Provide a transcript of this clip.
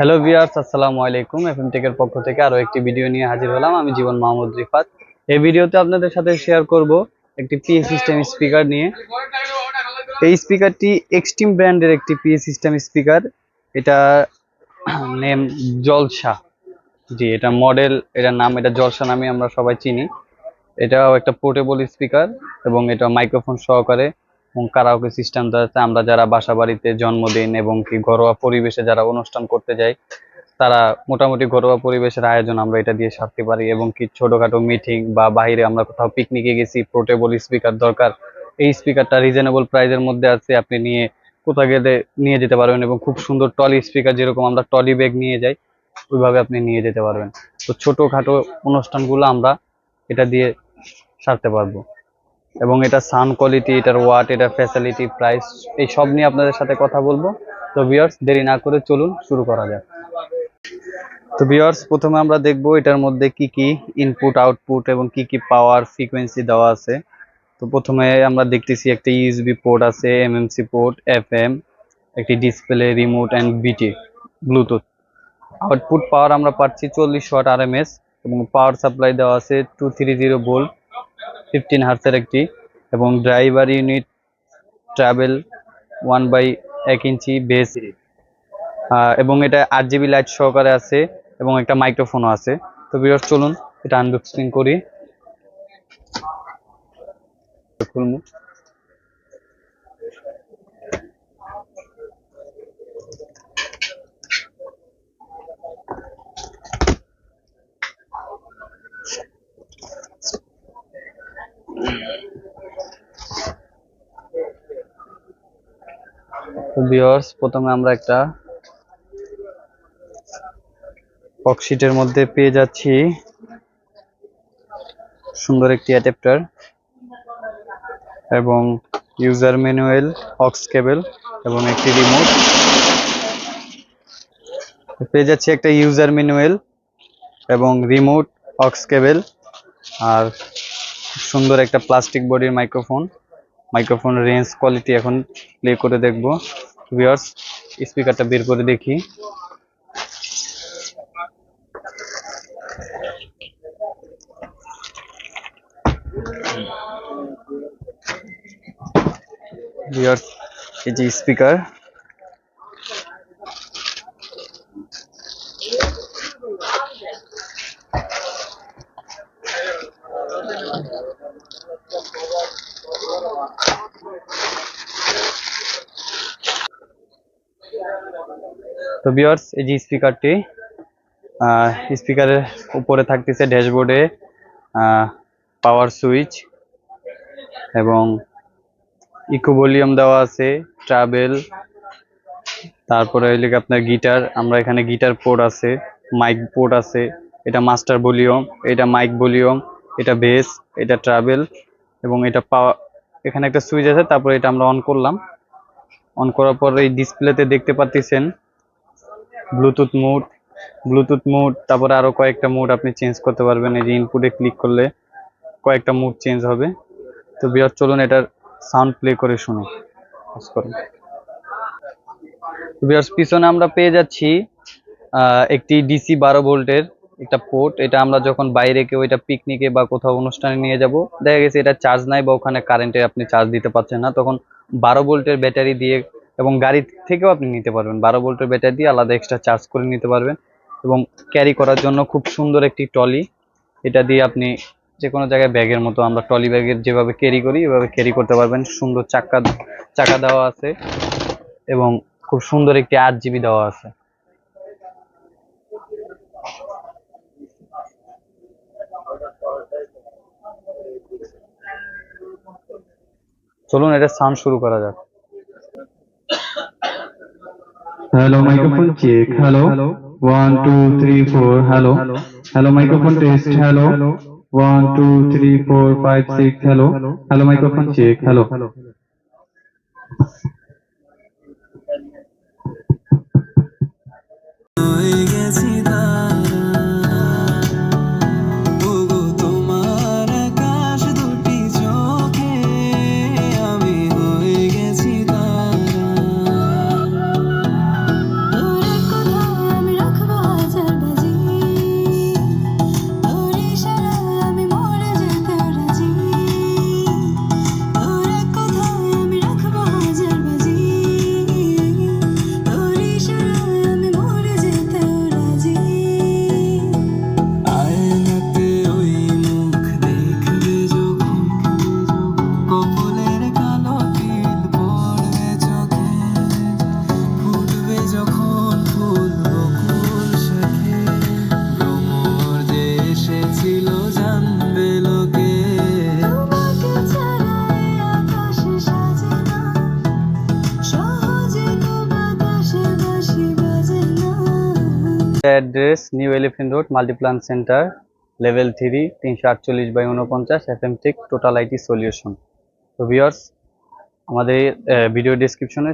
Hello viewers, আসসালামু আলাইকুম। FM টেকের পক্ষ থেকে আরো একটি ভিডিও নিয়ে হাজির হলাম। আমি জীবন মাহমুদ রিফাত। এই ভিডিওতে আপনাদের সাথে শেয়ার করব একটি পিএ সিস্টেম স্পিকার নিয়ে। এই স্পিকারটি এক্সট্রিম ব্র্যান্ডের একটি পিএ সিস্টেম স্পিকার। এটা নেম জলসা। জি, এটা মডেল, এটার নাম এটা জলসা নামে আমরা সবাই চিনি। এটাও একটা পোর্টেবল স্পিকার এবং এটা মাইক্রোফোন সহকারে এবং কারাওকে সিস্টেম আছে। আমরা যারা বাসা বাড়িতে জন্মদিন এবং কি ঘরোয়া পরিবেশে যারা অনুষ্ঠান করতে যাই, তারা মোটামুটি ঘরোয়া পরিবেশের আয়োজন আমরা এটা দিয়ে সারতে পারি। এবং কি ছোটখাটো মিটিং বা বাইরে আমরা কোথাও পিকনিকে গেছি, পোর্টেবল স্পিকার দরকার, এই স্পিকারটা রিজনেবল প্রাইসের মধ্যে আছে, আপনি নিয়ে কোথাও গেলে নিয়ে যেতে পারবেন। এবং খুব সুন্দর টলি স্পিকার, যেরকম আমরা টলি ব্যাগ নিয়ে যাই ওইভাবে আপনি নিয়ে যেতে পারবেন। তো ছোটখাটো অনুষ্ঠানগুলো আমরা এটা দিয়ে সারতে পারবো। এবং এটা সাউন্ড কোয়ালিটি, এটার ওয়াট, এটার ফ্যাসিলিটি, প্রাইস, এই সব নিয়ে আপনাদের সাথে কথা বলবো। তো ভিউয়ার্স, দেরি না করে চলুন শুরু করা যাক। তো ভিউয়ার্স, প্রথমে আমরা দেখব এটার মধ্যে কি কি ইনপুট আউটপুট এবং কি কি পাওয়ার ফ্রিকোয়েন্সি দেওয়া আছে। তো প্রথমে আমরা দেখতেছি একটা ইউএসবি পোর্ট আছে, এমএমসি পোর্ট, এফএম, একটি ডিসপ্লে, রিমোট অ্যান্ড বিটি, ব্লুটুথ। আউটপুট পাওয়ার আমরা পাচ্ছি 40 ওয়াট আরএমএস এবং পাওয়ার সাপ্লাই দেওয়া আছে 230 ভোল্ট, 15 হার্টজের একটি। এবং ড্রাইভার ইউনিট ট্রাভেল 1/1 ইঞ্চি বেস। এবং এটা 8 জিবি লাইট সহকারে আছে এবং একটা মাইক্রোফোনও আছে। তো ভিউয়ার্স, চলুন এটা আনবক্সিং করি। খুলমু। তো ভিউয়ার্স, প্রথমে আমরা একটা বক্সশিটের মধ্যে পেয়ে যাচ্ছি সুন্দর একটি অ্যাডাপ্টার এবং ইউজার ম্যানুয়াল, অক্স কেবল এবং একটি রিমোট। পেয়ে যাচ্ছি একটা ইউজার ম্যানুয়াল এবং রিমোট, অক্স কেবল, আর সুন্দর একটা প্লাস্টিক বডির মাইক্রোফোন। মাইক্রোফোন রেঞ্জ কোয়ালিটি এখন প্লে করে দেখব। ভিউয়ার্স, স্পিকারটা বের করে দেখি। ভিউয়ার্স, এই যে স্পিকার। তো ভিউয়ার্স, এই যে স্পিকারটি, স্পিকারের উপরে থাকতেছে ড্যাশবোর্ডে পাওয়ার সুইচ এবং ইকো ভলিউম দেওয়া আছে, ট্রাভেল, তারপরে হইলে আপনার গিটার, আমরা এখানে গিটার পোর্ট আছে, মাইক পোর্ট আছে, এটা মাস্টার ভলিউম, এটা মাইক ভলিউম, এটা বেস, এটা ট্রাভেল এবং এটা পাওয়ার। এখানে একটা সুইচ আছে, তারপরে এটা আমরা অন করলাম। অন করার পর এই ডিসপ্লেতে দেখতে পাচ্ছেন ব্লুটুথ মোড, তারপরে আরো কয়েকটা মোড আপনি চেঞ্জ করতে পারবেন। এই যে ইনপুটে ক্লিক করলে কয়েকটা মোড চেঞ্জ হবে। তো ভিউয়ার, চলুন এটার সাউন্ড প্লে করে শুনি। ভিউয়ার্স, পিছনে আমরা পেয়ে যাচ্ছি একটি ডিসি 12 ভোল্টের একটা পোর্ট। এটা আমরা যখন বাইরে কেউ এটা পিকনিকে বা কোথাও অনুষ্ঠানে নিয়ে যাব, দেখা গেছে এটা চার্জ নাই বা ওখানে কারেন্টে আপনি চার্জ দিতে পারছেন না, তখন 12 ভোল্টের ব্যাটারি দিয়ে, এবং গাড়ি থেকেও আপনি নিতে পারবেন, 12 ভোল্টের ব্যাটারি দিয়ে আলাদা এক্সট্রা চার্জ করে নিতে পারবেন। এবং ক্যারি করার জন্য খুব সুন্দর একটি টলি, এটা দিয়ে আপনি যে কোনো জায়গায় ব্যাগের মতো, আমরা টলি ব্যাগের যেভাবে ক্যারি করি এভাবে ক্যারি করতে পারবেন। সুন্দর চাকা দেওয়া আছে এবং খুব সুন্দর একটি 8 জিবি দেওয়া আছে। চলুন এটা সাউন্ড শুরু করা যাক। Hello, microphone check. Hello. 1, 2, 3, 4. Hello. Hello, microphone test. Hello. 1, 2, 3, 4, 5, 6. Hello. Hello, microphone check. Hello. Address new elephant road Multiplan centre level 3 348/49 FM take total IT solution. তো ভিউয়ার্স, আমাদের ভিডিও ডেসক্রিপশনে